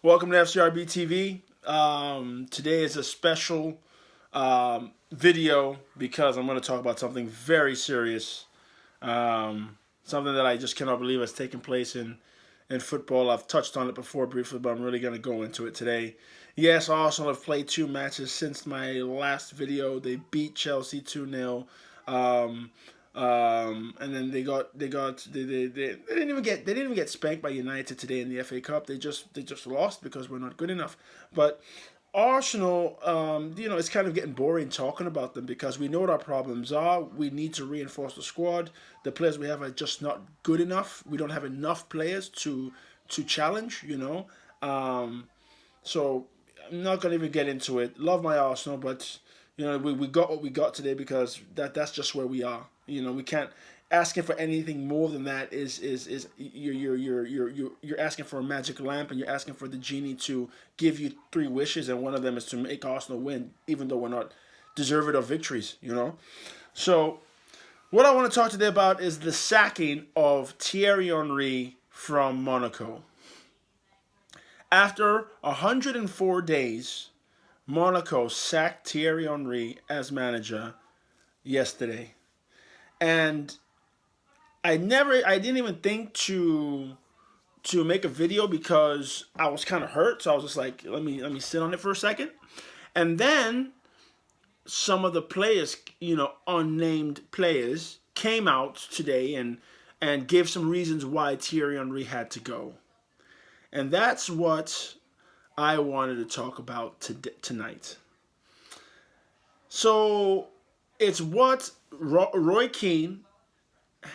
Welcome to FCRB TV. Today is a special video because I'm going to talk about something very serious. Something that I just cannot believe has taken place in football. I've touched on it before briefly, but I'm really going to go into it today. Yes, Arsenal have played 2 matches since my last video. They beat Chelsea 2-0. And then they didn't even get spanked by United today in the FA Cup. They just lost because we're not good enough. But Arsenal, it's kind of getting boring talking about them because we know what our problems are. We need to reinforce the squad. The players we have are just not good enough. We don't have enough players to challenge. So I'm not gonna even get into it. Love my Arsenal, but we got what we got today because that's just where we are. We can't asking for anything more than that is you're asking for a magic lamp, and you're asking for the genie to give you 3 wishes, and one of them is to make Arsenal win, even though we're not deserving of victories. So what I want to talk today about is the sacking of Thierry Henry from Monaco. After 104 days, Monaco sacked Thierry Henry as manager yesterday. And I didn't even think to make a video because I was kind of hurt. So I was just like, let me sit on it for a second. And then some of the players, unnamed players, came out today and gave some reasons why Thierry Henry had to go. And that's what I wanted to talk about tonight. So it's what Roy Keane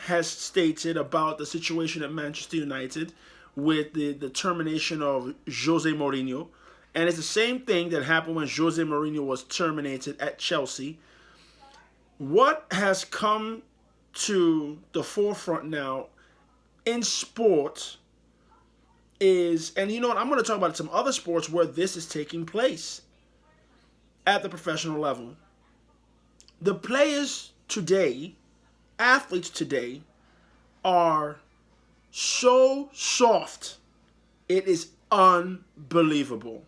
has stated about the situation at Manchester United with the termination of Jose Mourinho. And it's the same thing that happened when Jose Mourinho was terminated at Chelsea. What has come to the forefront now in sport is, and I'm going to talk about some other sports where this is taking place at the professional level. The players today, athletes today, are so soft. It is unbelievable.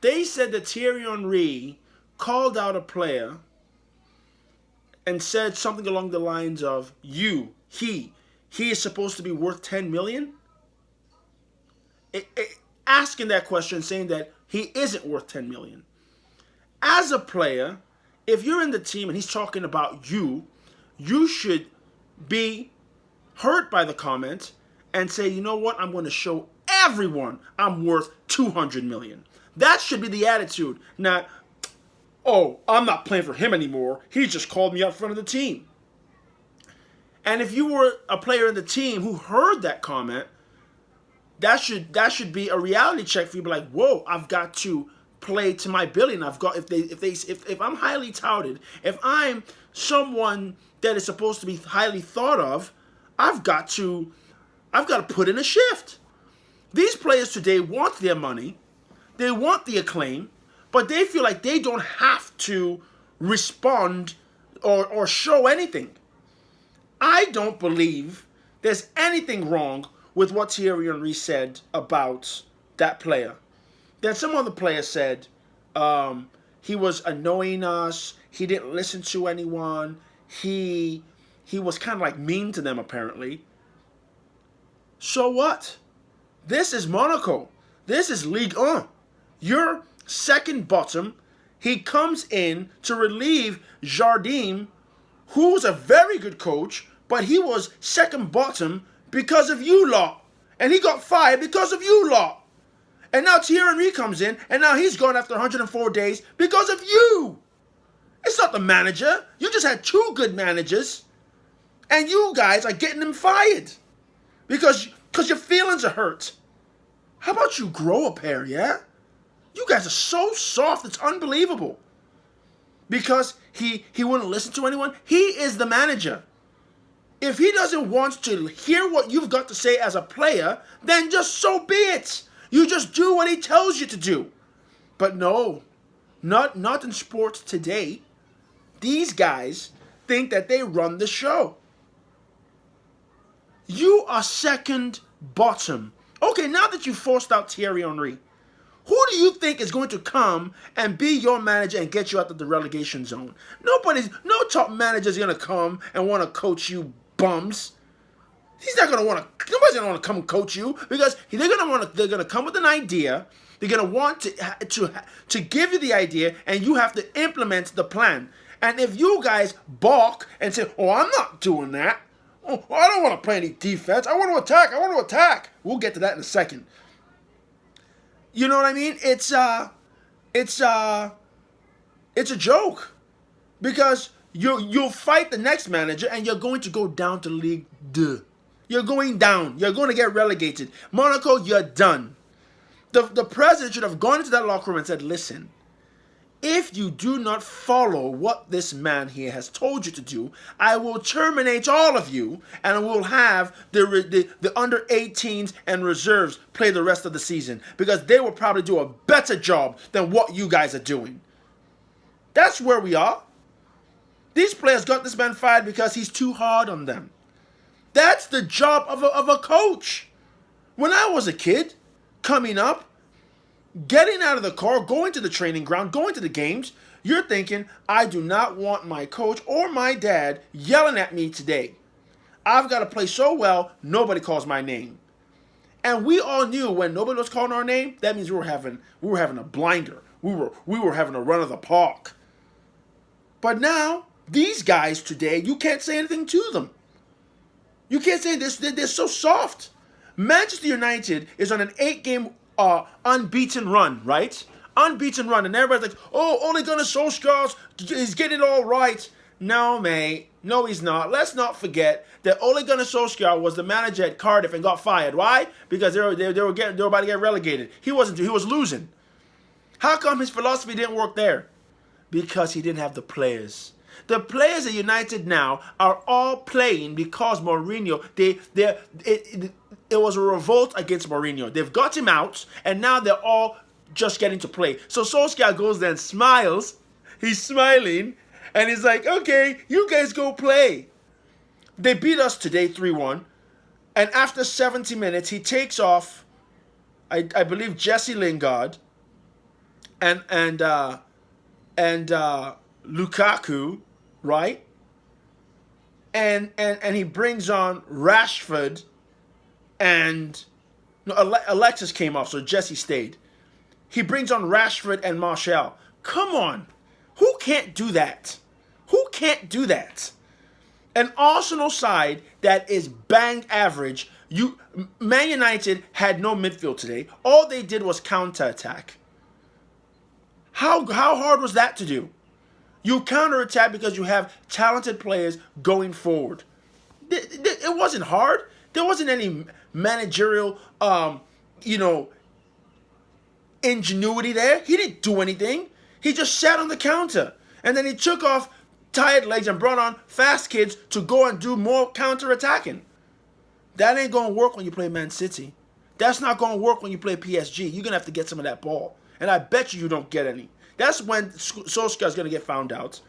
They said that Thierry Henry called out a player and said something along the lines of, he is supposed to be worth 10 million? Asking that question, saying that he isn't worth 10 million. As a player, if you're in the team and he's talking about you should be hurt by the comment and say, you know what, I'm going to show everyone I'm worth 200 million. That should be the attitude. Not, oh, I'm not playing for him anymore. He just called me out in front of the team. And if you were a player in the team who heard that comment, that should be a reality check for you. Be like, whoa, I've got to play to my billion. I've got if I'm highly touted, if I'm someone that is supposed to be highly thought of, I've got to put in a shift. These players today want their money, they want the acclaim, but they feel like they don't have to respond or show anything. I don't believe there's anything wrong with what Thierry Henry said about that player. Then some other player said he was annoying us. He didn't listen to anyone. He was kind of like mean to them, apparently. So what? This is Monaco. This is Ligue 1. You're second bottom. He comes in to relieve Jardim, who's a very good coach, but he was second bottom because of you lot. And he got fired because of you lot. And now Thierry Henry comes in, and now he's gone after 104 days because of you. It's not the manager. You just had 2 good managers, and you guys are getting them fired because your feelings are hurt. How about you grow a pair, yeah? You guys are so soft, it's unbelievable. Because he wouldn't listen to anyone. He is the manager. If he doesn't want to hear what you've got to say as a player, then just so be it. You just do what he tells you to do. But no, not in sports today. These guys think that they run the show. You are second bottom Okay, now that you forced out Thierry Henry, who do you think is going to come and be your manager and get you out of the relegation zone? No top manager is going to come and want to coach you bums. He's not going to want to. Nobody's going to want to come and coach you because they're going to want to. They're going to come with an idea. They're going to want to give you the idea, and you have to implement the plan. And if you guys balk and say, "Oh, I'm not doing that. Oh, I don't want to play any defense. I want to attack. I want to attack." We'll get to that in a second. You know what I mean? It's a joke because you'll fight the next manager and you're going to go down to League 2. You're going down. You're going to get relegated. Monaco, you're done. The president should have gone into that locker room and said, "Listen, if you do not follow what this man here has told you to do, I will terminate all of you and we'll have the under 18s and reserves play the rest of the season because they will probably do a better job than what you guys are doing." That's where we are. These players got this man fired because he's too hard on them. That's the job of a coach. When I was a kid, coming up, getting out of the car, going to the training ground, going to the games, you're thinking, I do not want my coach or my dad yelling at me today. I've got to play so well, nobody calls my name. And we all knew when nobody was calling our name, that means we were having a blinder. We were having a run of the park. But now, these guys today, you can't say anything to them. You can't say this. They're so soft. Manchester United is on an 8-game unbeaten run, right? Unbeaten run, and everybody's like, "Oh, Ole Gunnar Solskjaer is getting it all right." No, mate. No, he's not. Let's not forget that Ole Gunnar Solskjaer was the manager at Cardiff and got fired. Why? Because they were about to get relegated. He wasn't. He was losing. How come his philosophy didn't work there? Because he didn't have the players. The players at United now are all playing because Mourinho. It was a revolt against Mourinho. They've got him out, and now they're all just getting to play. So Solskjaer goes there and smiles. He's smiling, and he's like, "Okay, you guys go play." They beat us today 3-1, and after 70 minutes, he takes off, I believe, Jesse Lingard and Lukaku, right? And he brings on Rashford. And no, Alexis came off, so Jesse stayed. He brings on Rashford and Martial. Come on. Who can't do that? Who can't do that? An Arsenal side that is bang average. Man United had no midfield today. All they did was counterattack. How hard was that to do? You counterattack because you have talented players going forward. It wasn't hard. There wasn't any managerial, ingenuity there. He didn't do anything. He just sat on the counter. And then he took off tired legs and brought on fast kids to go and do more counterattacking. That ain't going to work when you play Man City. That's not going to work when you play PSG. You're going to have to get some of that ball. And I bet you don't get any. That's when Solskjaer's going to get found out.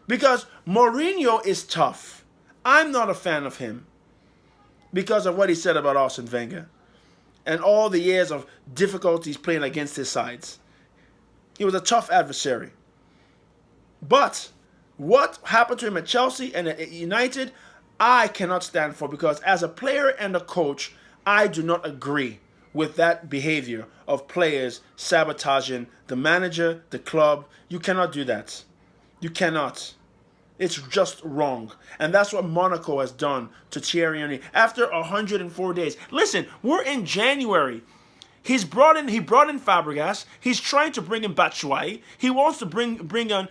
Because Mourinho is tough. I'm not a fan of him because of what he said about Arsene Wenger and all the years of difficulties playing against his sides. He was a tough adversary. But what happened to him at Chelsea and at United, I cannot stand for, because as a player and a coach, I do not agree with that behavior of players sabotaging the manager, the club. You cannot do that. You cannot. It's just wrong. And that's what Monaco has done to Thierry Henry after 104 days. Listen, we're in January. He brought in Fabregas. He's trying to bring in Batshuayi. He wants to bring on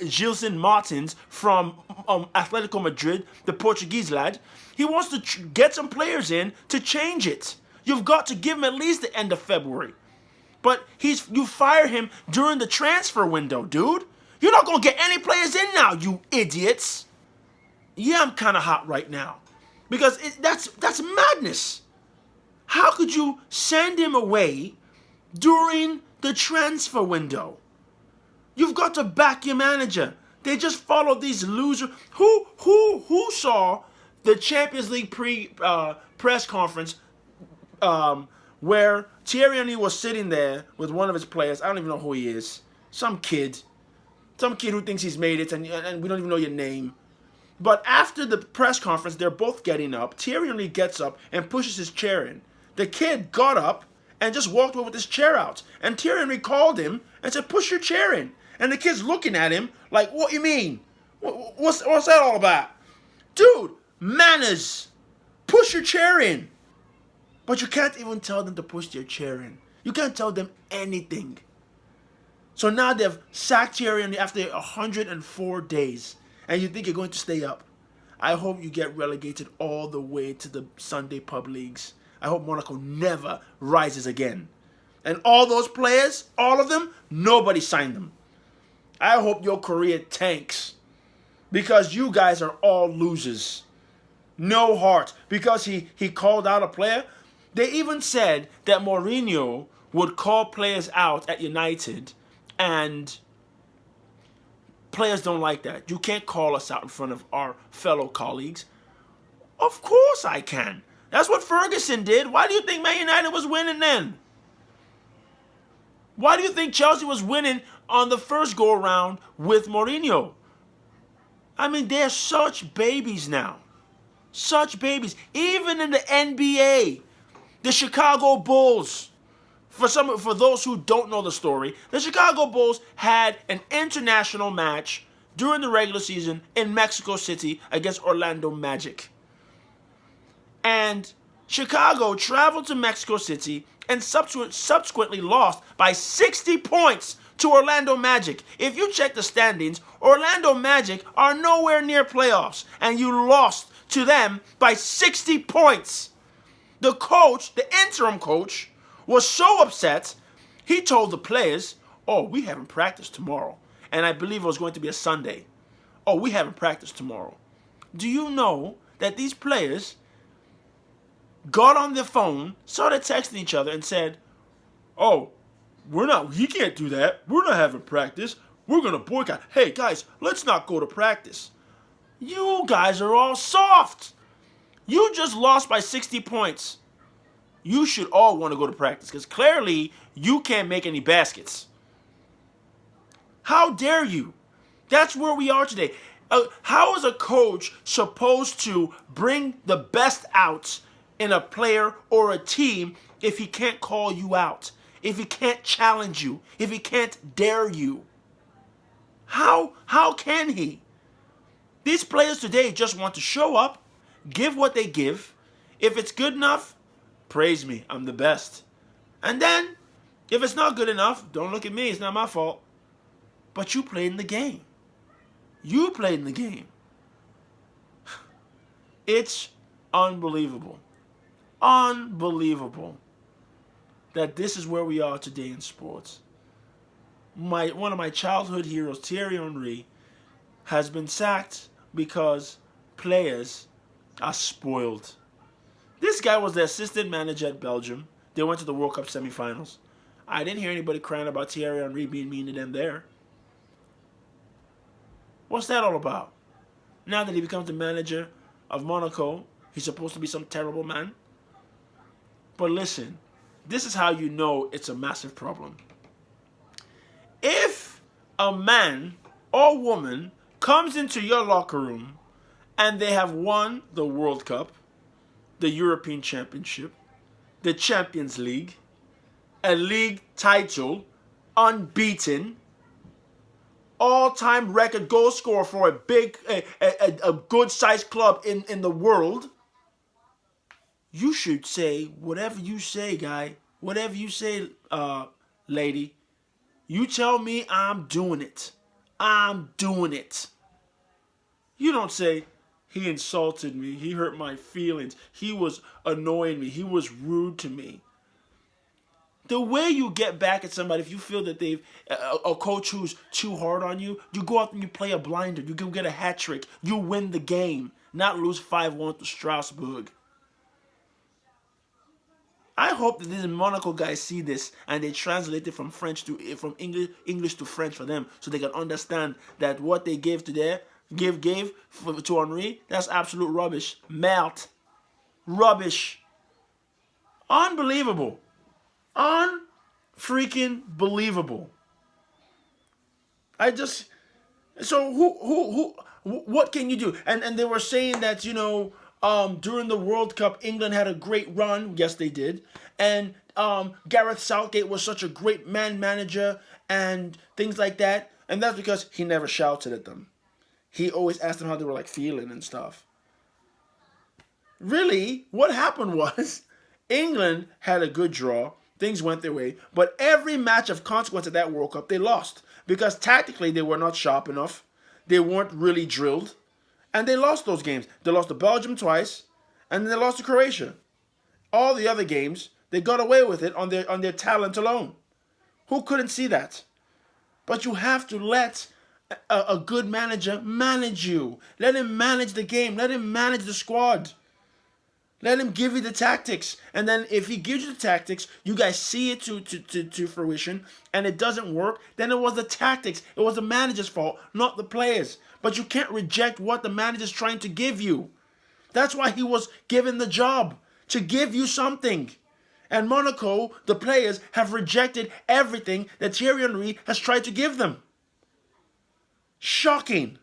Gilson Martins from Atletico Madrid, the Portuguese lad. He wants to get some players in to change it. You've got to give him at least the end of February. But you fire him during the transfer window, dude. You're not going to get any players in now, you idiots. Yeah, I'm kind of hot right now. Because that's madness. How could you send him away during the transfer window? You've got to back your manager. They just followed these losers. Who saw the Champions League press conference where Thierry Henry was sitting there with one of his players. I don't even know who he is. Some kid who thinks he's made it, and we don't even know your name. But after the press conference, they're both getting up. Thierry Henry gets up and pushes his chair in. The kid got up and just walked away with his chair out. And Thierry Henry called him and said, push your chair in. And the kid's looking at him like, what you mean? What's that all about? Dude, manners. Push your chair in. But you can't even tell them to push their chair in. You can't tell them anything. So now they've sacked Thierry Henry after 104 days. And you think you're going to stay up. I hope you get relegated all the way to the Sunday pub leagues. I hope Monaco never rises again. And all those players, all of them, nobody signed them. I hope your career tanks. Because you guys are all losers. No heart. Because he called out a player. They even said that Mourinho would call players out at United, and players don't like that. You can't call us out in front of our fellow colleagues. Of course I can. That's what Ferguson did. Why do you think Man United was winning then? Why do you think Chelsea was winning on the first go-around with Mourinho? I mean, they're such babies now. Such babies. Even in the NBA, the Chicago Bulls, for those who don't know the story, the Chicago Bulls had an international match during the regular season in Mexico City against Orlando Magic. And Chicago traveled to Mexico City and subsequently lost by 60 points to Orlando Magic. If you check the standings, Orlando Magic are nowhere near playoffs, and you lost to them by 60 points. The coach, the interim coach, was so upset, he told the players, oh, we haven't practiced tomorrow. And I believe it was going to be a Sunday. Oh, we haven't practiced tomorrow. Do you know that these players got on their phone, started texting each other and said, oh, he can't do that. We're not having practice. We're going to boycott. Hey, guys, let's not go to practice. You guys are all soft. You just lost by 60 points. You should all want to go to practice because clearly you can't make any baskets. How dare you? That's where we are today. How is a coach supposed to bring the best out in a player or a team if he can't call you out, if he can't challenge you, if he can't dare you? How can he? These players today just want to show up, give what they give. If it's good enough, praise me, I'm the best. And then, if it's not good enough, don't look at me, it's not my fault. But you played in the game. You played in the game. It's unbelievable. Unbelievable that this is where we are today in sports. One of my childhood heroes, Thierry Henry, has been sacked because players are spoiled. This guy was the assistant manager at Belgium. They went to the World Cup semifinals. I didn't hear anybody crying about Thierry Henry being mean to them there. What's that all about? Now that he becomes the manager of Monaco, he's supposed to be some terrible man? But listen, this is how you know it's a massive problem. If a man or woman comes into your locker room and they have won the World Cup, the European Championship, the Champions League, a league title, unbeaten, all-time record goal scorer for a good-sized club in the world, you should say whatever you say, guy. Whatever you say, lady. You tell me I'm doing it. I'm doing it. You don't say, he insulted me. He hurt my feelings. He was annoying me. He was rude to me. The way you get back at somebody, if you feel that they've a coach who's too hard on you, you go out and you play a blinder. You go get a hat trick. You win the game, not lose 5-1 to Strasbourg. I hope that these Monaco guys see this and they translate it from English to French for them, so they can understand that what they gave to Henry, that's absolute rubbish. Melt. Rubbish. Unbelievable. Freaking believable. I just so what can you do? And they were saying that during the World Cup England had a great run. Yes, they did. And Gareth Southgate was such a great manager and things like that. And that's because he never shouted at them. He always asked them how they were like feeling and stuff. Really, what happened was England had a good draw. Things went their way, but every match of consequence at that World Cup they lost because tactically they were not sharp enough. They weren't really drilled, and they lost those games. They lost to Belgium twice, and then they lost to Croatia. All the other games they got away with it on their talent alone. Who couldn't see that? But you have to let a good manager manage you. Let him manage the game. Let him manage the squad. Let him give you the tactics. And then if he gives you the tactics, you guys see it to fruition, and it doesn't work, then it was the tactics. It was the manager's fault, not the players. But you can't reject what the manager's trying to give you. That's why he was given the job, to give you something. And Monaco, the players, have rejected everything that Thierry Henry has tried to give them. Shocking.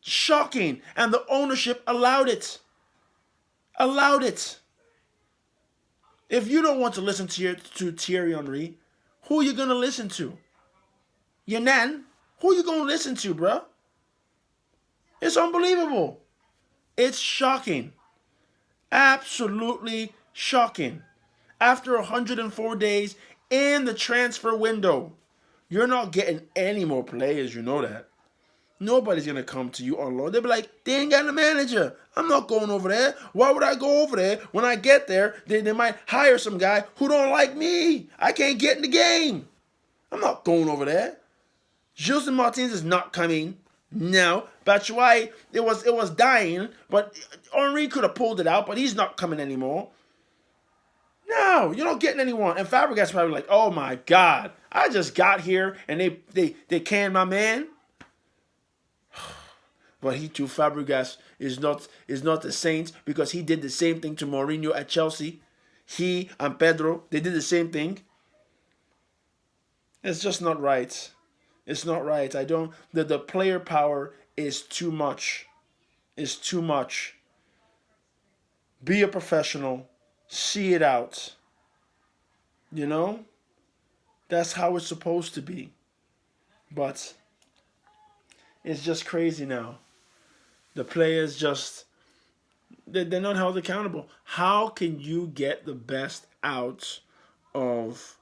Shocking. And the ownership allowed it. Allowed it. If you don't want to listen to Thierry Henry, who are you going to listen to? Your nan? Who are you going to listen to, bruh? It's unbelievable. It's shocking. Absolutely shocking. After 104 days in the transfer window, you're not getting any more players, you know that. Nobody's going to come to you on loan. They'll be like, they ain't got a manager. I'm not going over there. Why would I go over there? When I get there, they might hire some guy who don't like me. I can't get in the game. I'm not going over there. Jose Martinez is not coming. No. Batshuayi, it was dying, but Henry could have pulled it out, but he's not coming anymore. No, you're not getting anyone. And Fabregas probably like, oh my God, I just got here and they canned my man. But he too, Fabregas, is not the Saints because he did the same thing to Mourinho at Chelsea. He and Pedro, they did the same thing. It's just not right. It's not right. The player power is too much. It's too much. Be a professional. See it out. You know? That's how it's supposed to be. But it's just crazy now. The players just, they're not held accountable. How can you get the best out of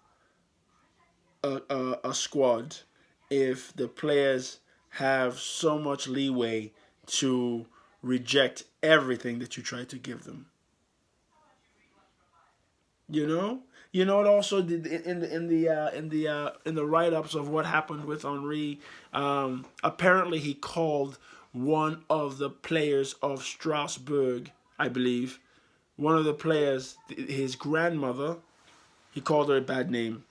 a squad if the players have so much leeway to reject everything that you try to give them? You know. You know, it also did in the write-ups of what happened with Henry. Apparently, he called one of the players of Strasbourg, I believe, one of the players, his grandmother. He called her a bad name.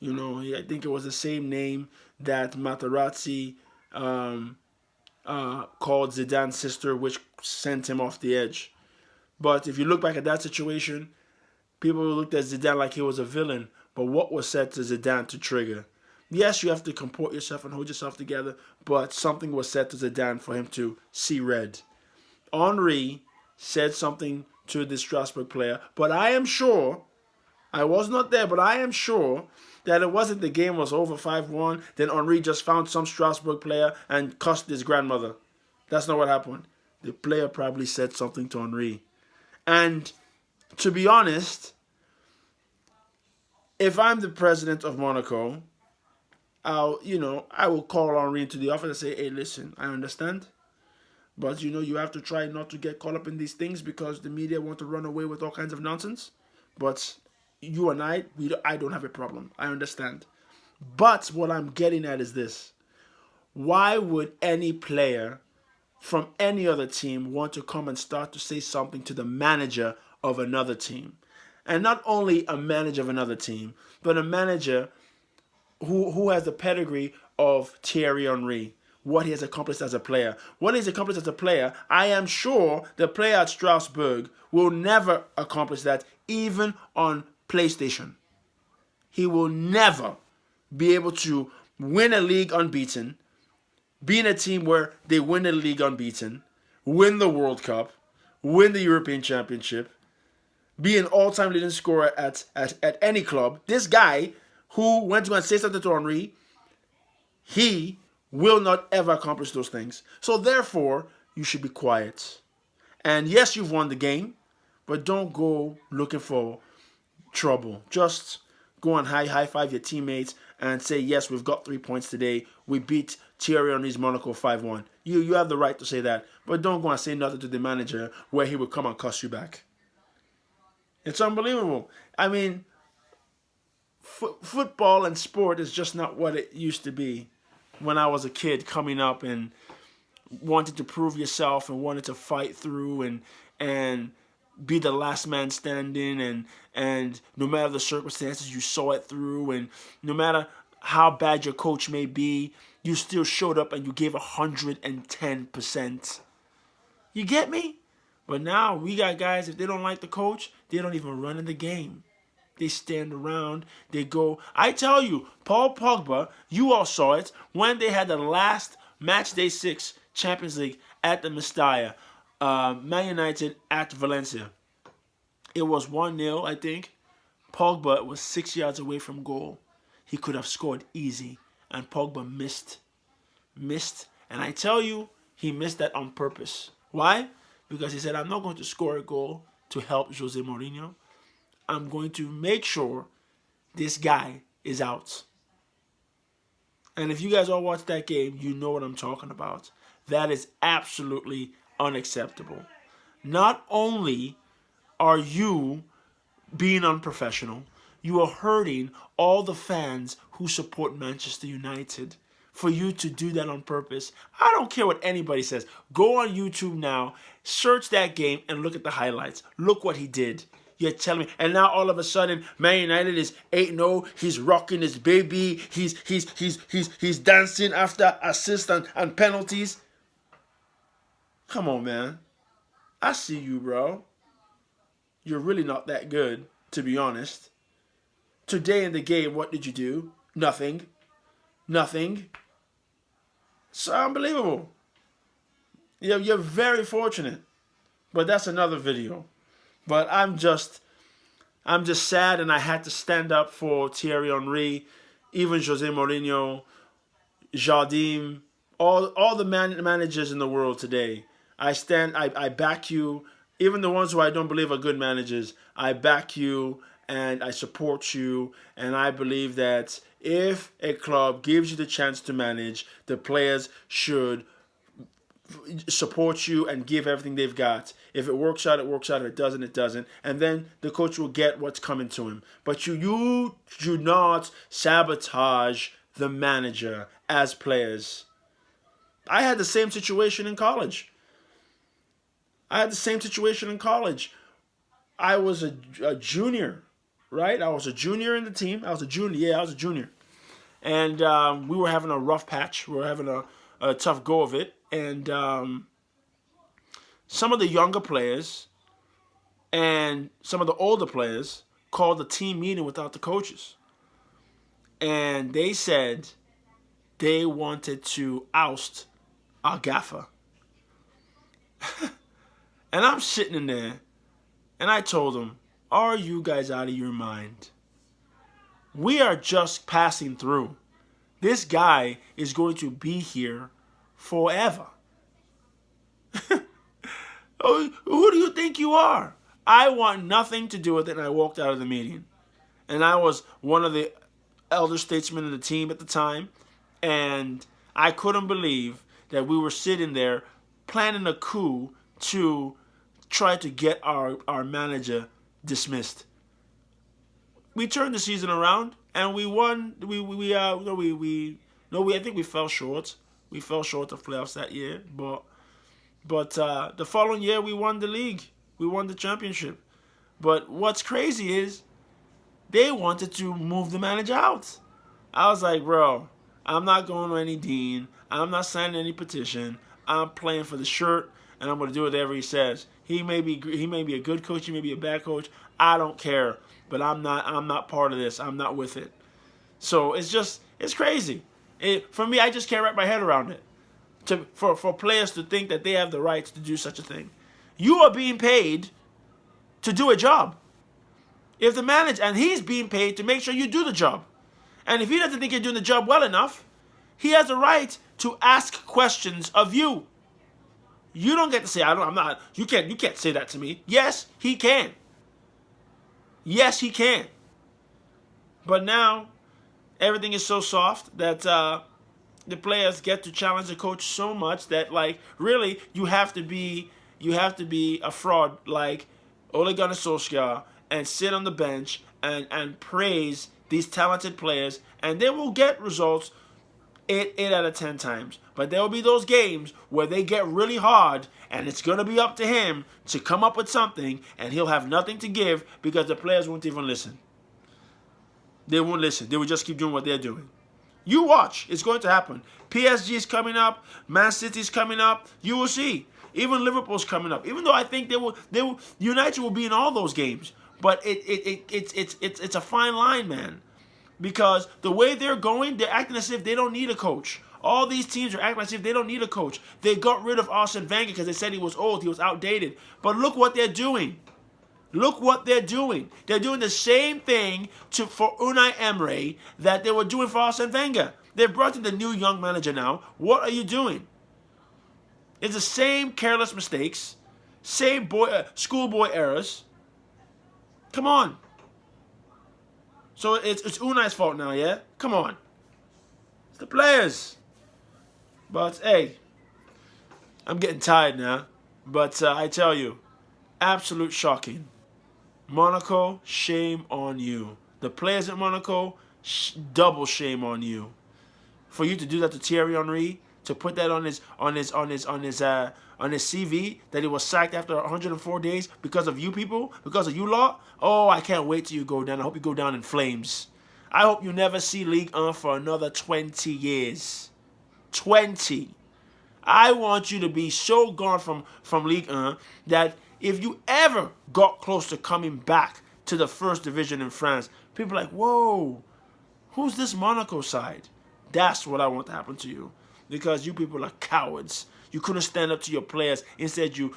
You know, I think it was the same name that Materazzi called Zidane's sister, which sent him off the edge. But if you look back at that situation, people looked at Zidane like he was a villain. But what was said to Zidane to trigger? Yes, you have to comport yourself and hold yourself together, but something was said to Zidane for him to see red. Henry said something to the Strasbourg player, but I am sure, I was not there, but I am sure that it wasn't the game was over 5-1, then Henry just found some Strasbourg player and cussed his grandmother. That's not what happened. The player probably said something to Henry. And to be honest, if I'm the president of Monaco, I will call Henry into the office and say, hey, listen, I understand. But, you have to try not to get caught up in these things because the media want to run away with all kinds of nonsense. But you and I don't have a problem. I understand. But what I'm getting at is this. Why would any player from any other team want to come and start to say something to the manager of another team? And not only a manager of another team, but a manager who has the pedigree of Thierry Henry, what he has accomplished as a player. What he's accomplished as a player, I am sure the player at Strasbourg will never accomplish that, even on PlayStation. he will never be able to win a league unbeaten, be in a team where they win the league unbeaten, win the World Cup, win the European Championship, be an all-time leading scorer at any club. This guy who went to go and say something to Henry, he will not ever accomplish those things. So therefore, you should be quiet. And yes, you've won the game, but don't go looking for trouble. Just go and high five your teammates and say, yes, we've got 3 points today. We beat Thierry on his Monaco 5-1. You have the right to say that, but don't go and say nothing to the manager where he will come and cuss you back. It's unbelievable. I mean, football and sport is just not what it used to be when I was a kid coming up and wanted to prove yourself and wanted to fight through and be the last man standing and no matter the circumstances, you saw it through, and no matter how bad your coach may be, you still showed up and you gave 110%. You get me? But now we got guys, if they don't like the coach, they don't even run in the game. They stand around, they go. I tell you, Paul Pogba, you all saw it, when they had the last match day 6 Champions League at the Mestalla, Man United at Valencia. It was 1-0, I think. Pogba was 6 yards away from goal. He could have scored easy, and Pogba missed. And I tell you, he missed that on purpose. Why? Because he said, I'm not going to score a goal to help Jose Mourinho. I'm going to make sure this guy is out. And if you guys all watch that game, you know what I'm talking about. That is absolutely unacceptable. Not only are you being unprofessional, you are hurting all the fans who support Manchester United. For you to do that on purpose, I don't care what anybody says. Go on YouTube now, search that game, and look at the highlights. Look what he did. You're telling me, and now all of a sudden, Man United is 8-0. He's rocking his baby. He's dancing after assists and penalties. Come on, man. I see you, bro. You're really not that good, to be honest. Today in the game, what did you do? Nothing. It's unbelievable. You're very fortunate. But that's another video. But I'm just sad, and I had to stand up for Thierry Henry, even Jose Mourinho, Jardim, all the managers in the world today. I back you. Even the ones who I don't believe are good managers, I back you and I support you. And I believe that if a club gives you the chance to manage, the players should support you and give everything they've got. If it works out, it works out. If it doesn't, it doesn't. And then the coach will get what's coming to him. But you do not sabotage the manager as players. I had the same situation in college. I was a junior, right? I was a junior in the team. I was a junior. And we were having a rough patch. We were having a tough go of it. And some of the younger players and some of the older players called a team meeting without the coaches. And they said they wanted to oust our gaffer. And I'm sitting in there, and I told them, are you guys out of your mind? We are just passing through. This guy is going to be here forever. Who do you think you are? I want nothing to do with it, and I walked out of the meeting. And I was one of the elder statesmen of the team at the time, and I couldn't believe that we were sitting there planning a coup to try to get our manager dismissed. We turned the season around and we won. I think we fell short. We fell short of playoffs that year, but the following year we won the league. We won the championship. But what's crazy is they wanted to move the manager out. I was like, bro, I'm not going to any dean. I'm not signing any petition. I'm playing for the shirt. and I'm going to do whatever he says. He may be a good coach, he may be a bad coach. I don't care, but I'm not part of this. I'm not with it. So it's crazy. For me, I just can't wrap my head around it. For players to think that they have the rights to do such a thing. You are being paid to do a job. If the manager, and he's being paid to make sure you do the job. And if he doesn't think you're doing the job well enough, he has a right to ask questions of you. You don't get to say, I'm not, you can't say that to me. Yes, he can. Yes, he can. But now, everything is so soft that the players get to challenge the coach so much that, like, really, you have to be a fraud like Ole Gunnar Solskjaer and sit on the bench and praise these talented players, and they will get results 8 out of 10 times. But there will be those games where they get really hard, and it's going to be up to him to come up with something, and he'll have nothing to give because the players won't even listen. They won't listen. They will just keep doing what they're doing. You watch. It's going to happen. PSG is coming up. Man City's coming up. You will see. Even Liverpool's coming up. Even though I think they will United will be in all those games. But it's a fine line, man. Because the way they're going, they're acting as if they don't need a coach. All these teams are acting as if they don't need a coach. They got rid of Arsene Wenger because they said he was old, he was outdated. But look what they're doing. Look what they're doing. They're doing the same thing for Unai Emery that they were doing for Arsene Wenger. They've brought in the new young manager now. What are you doing? It's the same careless mistakes, same schoolboy errors. Come on. So it's Unai's fault now, yeah? Come on. It's the players. But, hey, I'm getting tired now. But I tell you, absolute shocking. Monaco, shame on you. The players at Monaco, double shame on you. For you to do that to Thierry Henry, to put that on his CV, that he was sacked after 104 days because of you people, because of you lot. Oh, I can't wait till you go down. I hope you go down in flames. I hope you never see Ligue 1 for another 20 years. 20. I want you to be so gone from Ligue 1 that if you ever got close to coming back to the first division in France, people are like, whoa, who's this Monaco side? That's what I want to happen to you. Because you people are cowards. You couldn't stand up to your players. Instead, you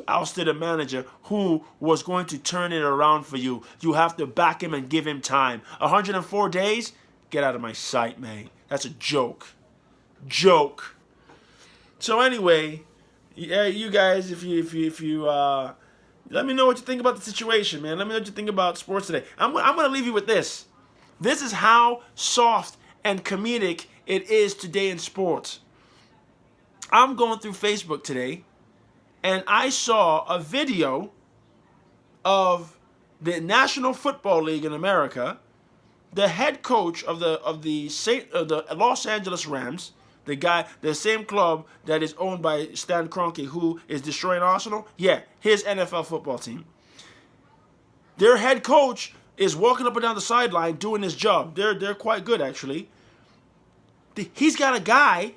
ousted a manager who was going to turn it around for you. You have to back him and give him time. 104 days? Get out of my sight, man. That's a joke. Joke. So anyway, yeah, you guys, if you let me know what you think about the situation, man. Let me know what you think about sports today. I'm gonna leave you with this. This is how soft and comedic it is today in sports. I'm going through Facebook today, and I saw a video of the National Football League in America. The head coach of the Los Angeles Rams, the same club that is owned by Stan Kroenke, who is destroying Arsenal. Yeah, his NFL football team. Their head coach is walking up and down the sideline doing his job. They're quite good, actually. He's got a guy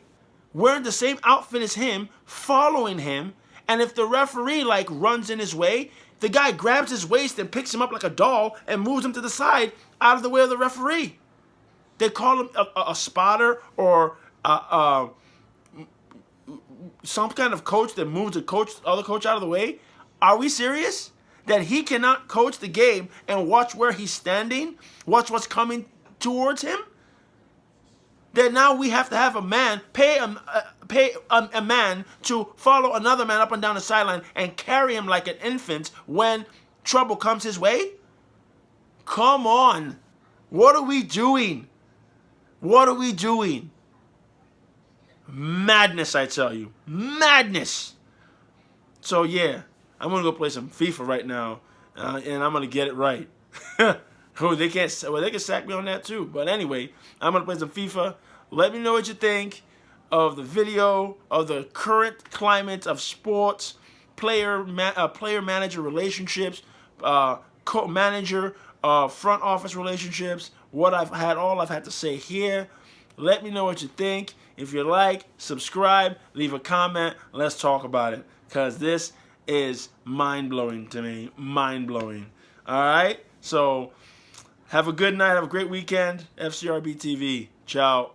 wearing the same outfit as him, following him, and if the referee runs in his way, the guy grabs his waist and picks him up like a doll and moves him to the side out of the way of the referee. They call him a spotter or some kind of coach that moves the other coach out of the way. Are we serious? That he cannot coach the game and watch where he's standing, watch what's coming towards him? That now we have to have a man, pay a man to follow another man up and down the sideline and carry him like an infant when trouble comes his way? Come on. What are we doing? What are we doing? Madness, I tell you. Madness. So, yeah, I'm going to go play some FIFA right now, and I'm going to get it right. They can sack me on that too. But anyway, I'm going to play some FIFA. Let me know what you think of the video, of the current climate of sports, player-manager relationships, co-manager, front office relationships, all I've had to say here. Let me know what you think. If you like, subscribe, leave a comment. Let's talk about it. because this is mind-blowing to me. Mind-blowing. All right? So have a good night. Have a great weekend. FCRB TV. Ciao.